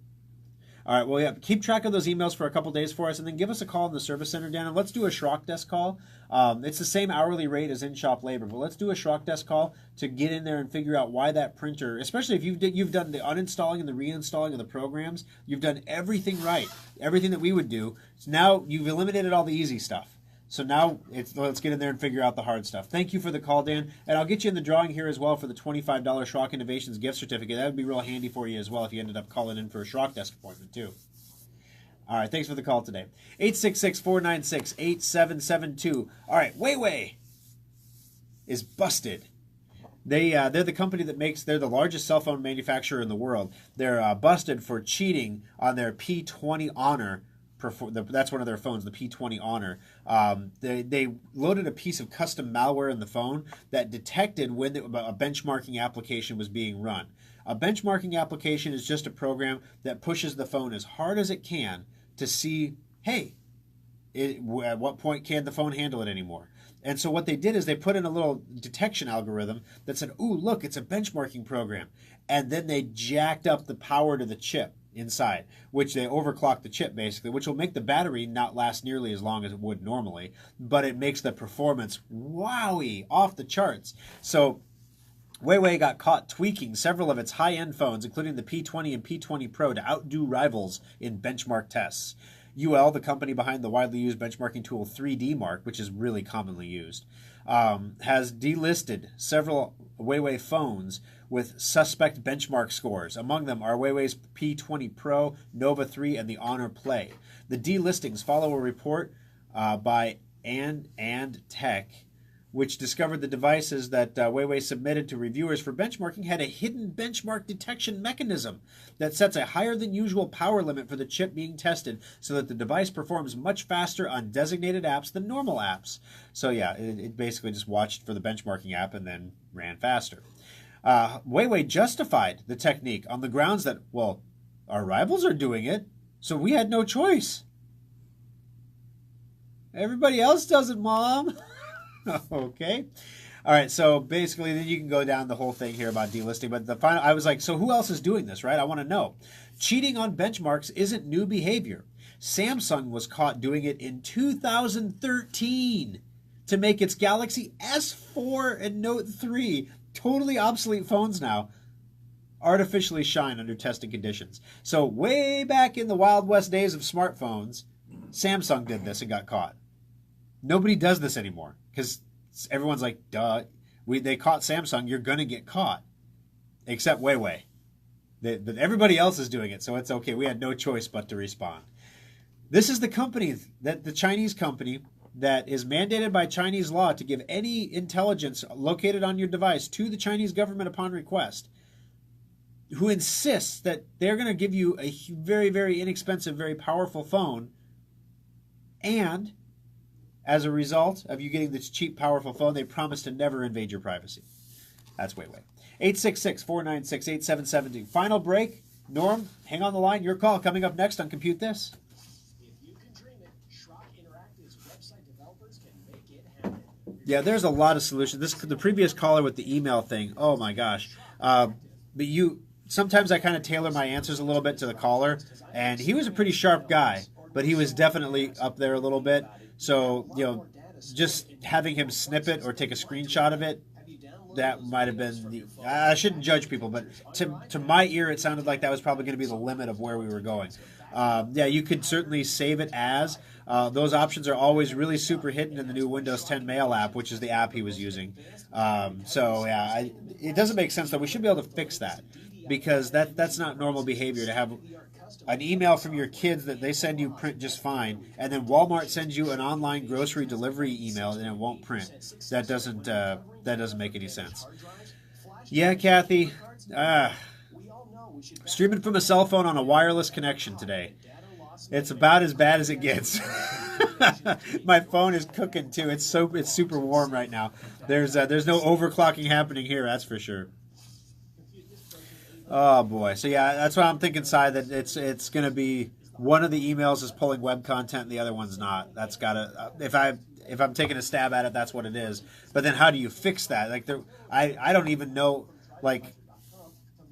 All right, well, yeah, keep track of those emails for a couple days for us, and then give us a call in the service center, Dan, and let's do a Schrock Desk call. It's the same hourly rate as in-shop labor, but let's do a Schrock Desk call to get in there and figure out why that printer, especially if you've done the uninstalling and the reinstalling of the programs, you've done everything right, everything that we would do. So now you've eliminated all the easy stuff. So now let's get in there and figure out the hard stuff. Thank you for the call, Dan. And I'll get you in the drawing here as well for the $25 Schrock Innovations gift certificate. That would be real handy for you as well if you ended up calling in for a Schrock Desk appointment too. All right, thanks for the call today. 866-496-8772. All right, Huawei is busted. They're the company that they're the largest cell phone manufacturer in the world. They're busted for cheating on their P20 Honor. That's one of their phones, the P20 Honor. They loaded a piece of custom malware in the phone that detected when a benchmarking application was being run. A benchmarking application is just a program that pushes the phone as hard as it can to see, hey, at what point can the phone handle it anymore? And so what they did is they put in a little detection algorithm that said, ooh, look, it's a benchmarking program. And then they jacked up the power to the chip inside, which they overclock the chip basically, which will make the battery not last nearly as long as it would normally, but it makes the performance wowie off the charts. So Huawei got caught tweaking several of its high-end phones, including the P20 and P20 Pro, to outdo rivals in benchmark tests. UL, the company behind the widely used benchmarking tool 3D Mark, which is really commonly used, has delisted several Huawei phones with suspect benchmark scores. Among them are Huawei's P20 Pro, Nova 3, and the Honor Play. The delistings follow a report by And Tech, which discovered the devices that Huawei submitted to reviewers for benchmarking had a hidden benchmark detection mechanism that sets a higher than usual power limit for the chip being tested so that the device performs much faster on designated apps than normal apps. So yeah, it basically just watched for the benchmarking app and then ran faster. Huawei justified the technique on the grounds that, well, our rivals are doing it, so we had no choice. Everybody else does it, Mom. Okay. All right, so basically then you can go down the whole thing here about delisting, but the final, I was like, so who else is doing this, right? I want to know. Cheating on benchmarks isn't new behavior. Samsung was caught doing it in 2013 to make its Galaxy S4 and Note 3, totally obsolete phones now, artificially shine under testing conditions. So way back in the Wild West days of smartphones, Samsung did this and got caught. Nobody does this anymore because everyone's like, duh, they caught Samsung, you're going to get caught. Except Huawei. But everybody else is doing it, so it's okay. We had no choice but to respond. This is the company, the Chinese company, that is mandated by Chinese law to give any intelligence located on your device to the Chinese government upon request, who insists that they're going to give you a very, very inexpensive, very powerful phone, and as a result of you getting this cheap, powerful phone, they promise to never invade your privacy. That's Huawei. 866-496-8772. Final break. Norm, hang on the line. Your call coming up next on Compute This. If you can dream it, Schrock Interactive's website developers can make it happen. Yeah, there's a lot of solutions. The previous caller with the email thing, oh my gosh. But sometimes I kind of tailor my answers a little bit to the caller, and he was a pretty sharp guy, but he was definitely up there a little bit. So, just having him snip it or take a screenshot of it, that might have been I shouldn't judge people, but to my ear, it sounded like that was probably going to be the limit of where we were going. Yeah, you could certainly save it as. Those options are always really super hidden in the new Windows 10 Mail app, which is the app he was using. So, yeah, it doesn't make sense, though. We should be able to fix that because that's not normal behavior to have an email from your kids that they send you print just fine, and then Walmart sends you an online grocery delivery email and it won't print. That doesn't make any sense. Yeah, Kathy. Streaming from a cell phone on a wireless connection today. It's about as bad as it gets. My phone is cooking too. It's super warm right now. There's no overclocking happening here, that's for sure. Oh boy. So yeah, that's why I'm thinking, Si, that it's going to be one of the emails is pulling web content and the other one's not. That's got to if I'm taking a stab at it, that's what it is. But then how do you fix that? Like I don't even know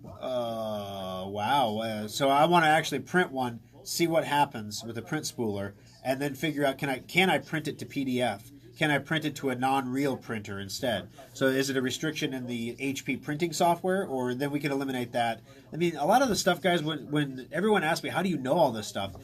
wow. So I want to actually print one see what happens with a print spooler, and then figure out can I print it to PDF? Can I print it to a non-real printer instead? So is it a restriction in the HP printing software, or then we can eliminate that? I mean, a lot of the stuff, guys, when everyone asks me, how do you know all this stuff?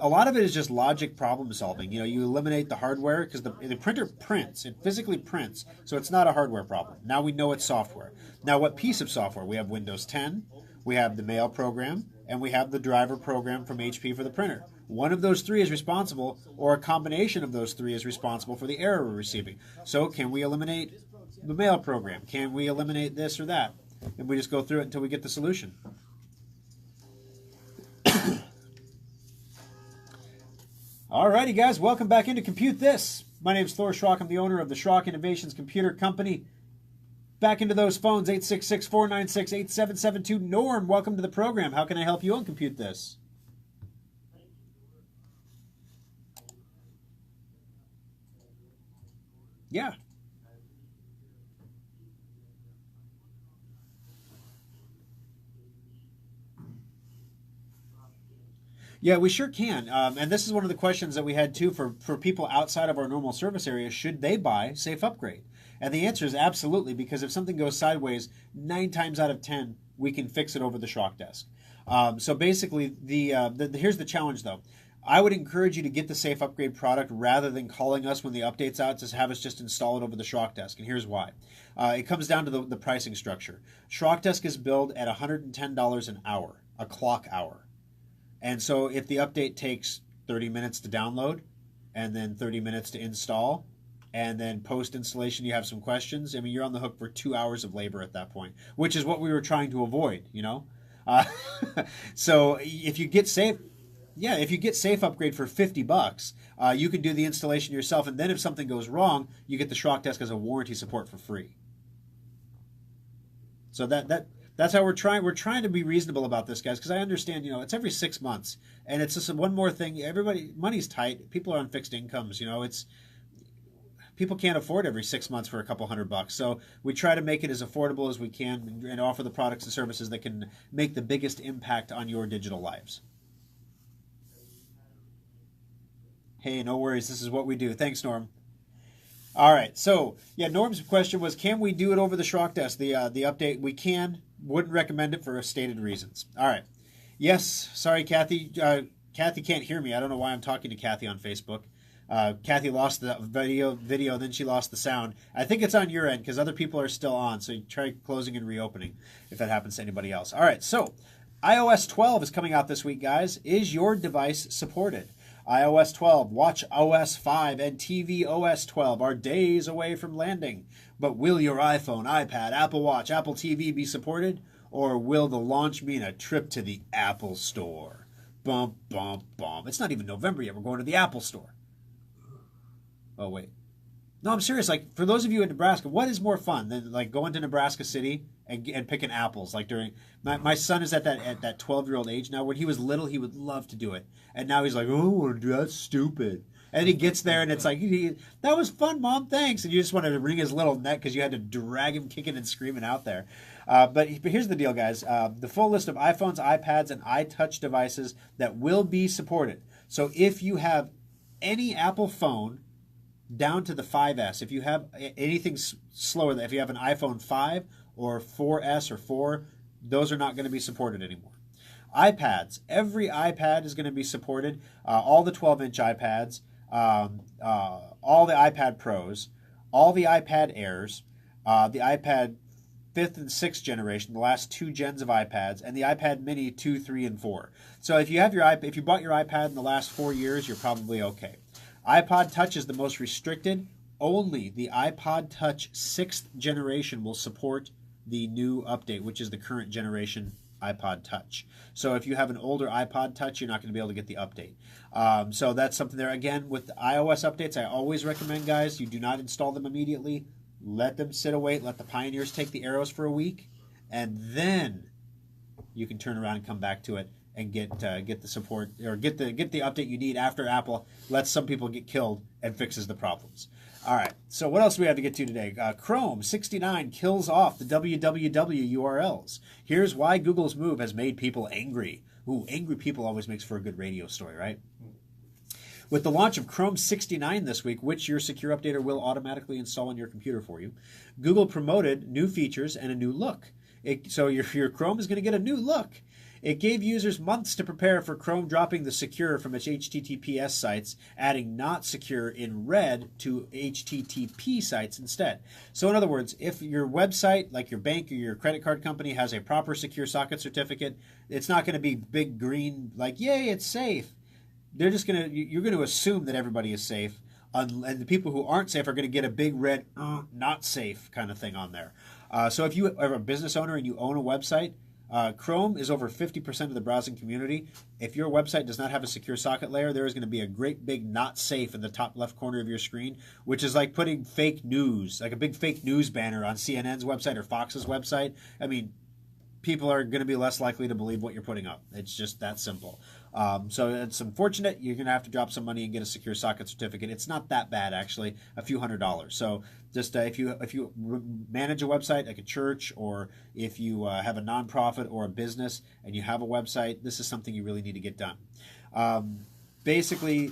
A lot of it is just logic problem solving. You know, you eliminate the hardware because the printer prints. It physically prints, so it's not a hardware problem. Now we know it's software. Now what piece of software? We have Windows 10, we have the mail program, and we have the driver program from HP for the printer. One of those three is responsible, or a combination of those three is responsible for the error we're receiving. So can we eliminate the mail program? Can we eliminate this or that? And we just go through it until we get the solution. Alrighty, guys, welcome back into Compute This. My name is Thor Schrock. I'm the owner of the Schrock Innovations Computer Company. Back into those phones, 866-496-8772. Norm, welcome to the program. How can I help you on Compute This? Yeah. Yeah, we sure can. And this is one of the questions that we had, too, for people outside of our normal service area. Should they buy Safe Upgrade? And the answer is absolutely, because if something goes sideways, 9 times out of 10, we can fix it over the Schrock desk. So basically, here's the challenge, though. I would encourage you to get the Safe Upgrade product rather than calling us when the update's out to have us just install it over the Schrock desk. And here's why. It comes down to the pricing structure. Schrock desk is billed at $110 an hour, a clock hour. And so if the update takes 30 minutes to download and then 30 minutes to install, and then post-installation you have some questions, I mean, you're on the hook for 2 hours of labor at that point, which is what we were trying to avoid, you know? So if you get Safe Upgrade for $50, you can do the installation yourself, and then if something goes wrong, you get the Schrock desk as a warranty support for free. So that's how we're trying. We're trying to be reasonable about this, guys, because I understand, you know, it's every 6 months, and it's just one more thing. Everybody, money's tight. People are on fixed incomes. You know, people can't afford every 6 months for a couple $100. So we try to make it as affordable as we can and offer the products and services that can make the biggest impact on your digital lives. Hey, no worries. This is what we do. Thanks, Norm. All right. So, yeah, Norm's question was, can we do it over the Schrock desk? The update, we can. Wouldn't recommend it for stated reasons. All right. Yes. Sorry, Kathy. Kathy can't hear me. I don't know why I'm talking to Kathy on Facebook. Kathy lost the video, then she lost the sound. I think it's on your end because other people are still on, so you try closing and reopening if that happens to anybody else. All right, so iOS 12 is coming out this week, guys. Is your device supported? iOS 12, Watch OS 5, and TV OS 12 are days away from landing. But will your iPhone, iPad, Apple Watch, Apple TV be supported? Or will the launch mean a trip to the Apple Store? Bum, bum, bum. It's not even November yet. We're going to the Apple Store. Oh, wait. No, I'm serious. Like, for those of you in Nebraska, what is more fun than, like, going to Nebraska City and picking apples? Like, during... My son is at that 12-year-old age now. When he was little, he would love to do it. And now he's like, oh, I want to do that. That's stupid. And he gets there, and it's like, that was fun, Mom, thanks. And you just wanted to wring his little neck because you had to drag him kicking and screaming out there. But here's the deal, guys. The full list of iPhones, iPads, and iTouch devices that will be supported. So if you have any Apple phone down to the 5S, if you have anything slower, if you have an iPhone 5 or 4S or 4, those are not going to be supported anymore. iPads, every iPad is going to be supported. All the 12-inch iPads, all the iPad Pros, all the iPad Airs, the iPad 5th and 6th generation, the last 2 gens of iPads, and the iPad Mini 2, 3, and 4. So if you bought your iPad in the last 4 years, you're probably okay. iPod Touch is the most restricted. Only the iPod Touch 6th generation will support the new update, which is the current generation iPod Touch. So if you have an older iPod Touch, you're not going to be able to get the update. So that's something there. Again, with the iOS updates, I always recommend, guys, you do not install them immediately. Let them sit await. Let the pioneers take the arrows for a week, and then you can turn around and come back to it and get the support or get the update you need after Apple lets some people get killed and fixes the problems. All right, so what else do we have to get to today? Chrome 69 kills off the www URLs. Here's why Google's move has made people angry. Ooh, angry people always makes for a good radio story, right? With the launch of Chrome 69 this week, which your secure updater will automatically install on your computer for you, Google promoted new features and a new look. So your Chrome is going to get a new look. It gave users months to prepare for Chrome dropping the secure from its HTTPS sites, adding not secure in red to HTTP sites instead. So in other words, if your website, like your bank or your credit card company, has a proper secure socket certificate, it's not going to be big green like, yay, it's safe. You're going to assume that everybody is safe, and the people who aren't safe are going to get a big red not safe kind of thing on there. So if you are a business owner and you own a website, Chrome is over 50% of the browsing community. If your website does not have a secure socket layer, there is going to be a great big not safe in the top left corner of your screen, which is like putting fake news, like a big fake news banner on CNN's website or Fox's website. I mean, people are going to be less likely to believe what you're putting up. It's just that simple. So it's unfortunate. You're going to have to drop some money and get a secure socket certificate. It's not that bad, actually, a few $100s. So just if you manage a website like a church, or if you have a nonprofit or a business and you have a website, this is something you really need to get done. Basically,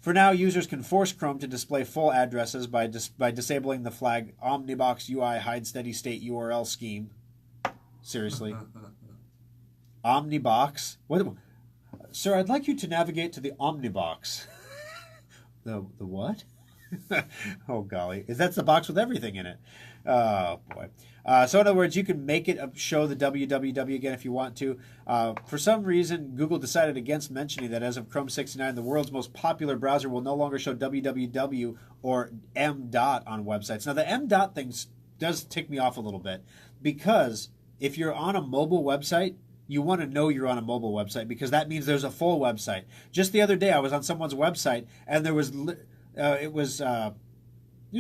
for now, users can force Chrome to display full addresses by disabling the flag Omnibox UI hide steady state URL scheme. Seriously. Omnibox? What? Sir, I'd like you to navigate to the Omnibox. The what? Oh, golly. That's the box with everything in it. Oh, boy. So in other words, you can make it show the www again if you want to. For some reason, Google decided against mentioning that as of Chrome 69, the world's most popular browser will no longer show www or m. on websites. Now, the m. thing does tick me off a little bit, because if you're on a mobile website, you want to know you're on a mobile website, because that means there's a full website. Just the other day, I was on someone's website, and there was it was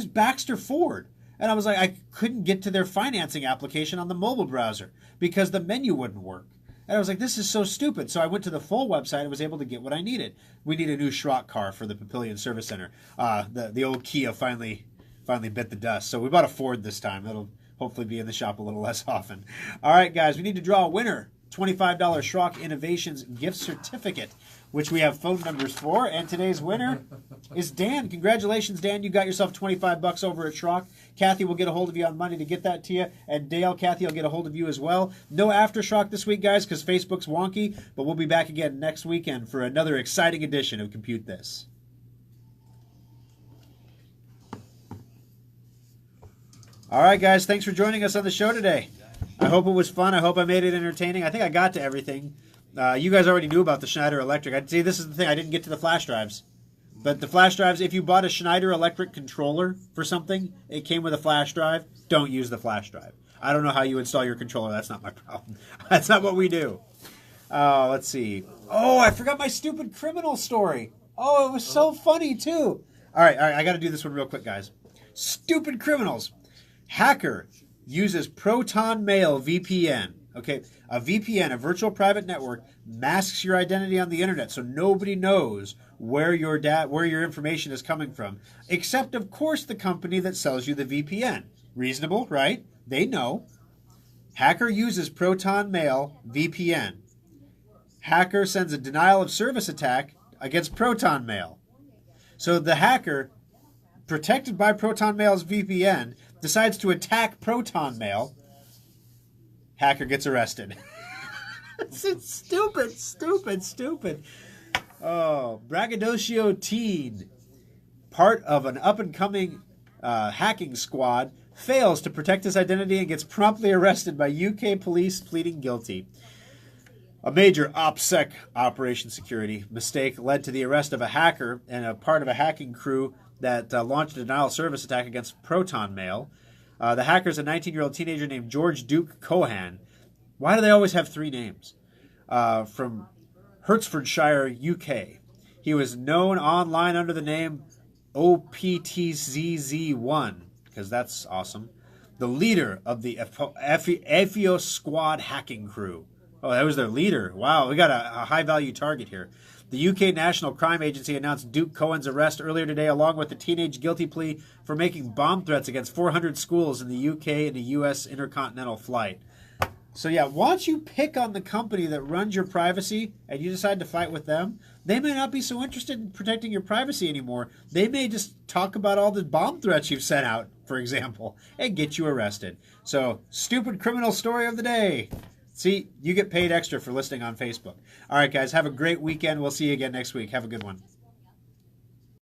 Baxter Ford, and I was like, I couldn't get to their financing application on the mobile browser because the menu wouldn't work. And I was like, this is so stupid. So I went to the full website and was able to get what I needed. We need a new Schrock car for the Papillion Service Center. The old Kia finally bit the dust. So we bought a Ford this time. It'll hopefully be in the shop a little less often. All right, guys, we need to draw a winner. $25 Schrock Innovations gift certificate, which we have phone numbers for. And today's winner is Dan. Congratulations, Dan. You got yourself $25 over at Schrock. Kathy will get a hold of you on Monday to get that to you. And Dale, Kathy will get a hold of you as well. No after Schrock this week, guys, because Facebook's wonky. But we'll be back again next weekend for another exciting edition of Compute This. All right, guys. Thanks for joining us on the show today. I hope it was fun. I hope I made it entertaining. I think I got to everything. You guys already knew about the Schneider Electric. I'd say this is the thing. I didn't get to the flash drives. But the flash drives, if you bought a Schneider Electric controller for something, it came with a flash drive, don't use the flash drive. I don't know how you install your controller. That's not my problem. That's not what we do. Let's see. Oh, I forgot my stupid criminal story. Oh, it was so funny, too. All right. I got to do this one real quick, guys. Stupid criminals. Hacker uses Proton Mail VPN. Okay, a VPN, a virtual private network, masks your identity on the internet, so nobody knows where your information is coming from, except of course the company that sells you the VPN. Reasonable, right? They know. Hacker uses Proton Mail VPN. Hacker sends a denial of service attack against Proton Mail. So the hacker, protected by Proton Mail's VPN, decides to attack Proton Mail. Hacker gets arrested. It's stupid. Oh, braggadocio teen, part of an up-and-coming hacking squad, fails to protect his identity and gets promptly arrested by UK police pleading guilty. A major OPSEC, Operation Security, mistake led to the arrest of a hacker and a part of a hacking crew that launched a denial of service attack against Proton Mail. The hacker is a 19-year-old teenager named George Duke Cohan. Why do they always have three names? From Hertfordshire, UK. He was known online under the name OPTZZ1, because that's awesome. The leader of the Ephio Squad hacking crew. Oh, that was their leader. Wow, we got a high-value target here. The UK National Crime Agency announced Duke Cohen's arrest earlier today, along with a teenage guilty plea for making bomb threats against 400 schools in the UK and a US intercontinental flight. So yeah, once you pick on the company that runs your privacy and you decide to fight with them, they may not be so interested in protecting your privacy anymore. They may just talk about all the bomb threats you've sent out, for example, and get you arrested. So, stupid criminal story of the day. See, you get paid extra for listening on Facebook. All right, guys, have a great weekend. We'll see you again next week. Have a good one.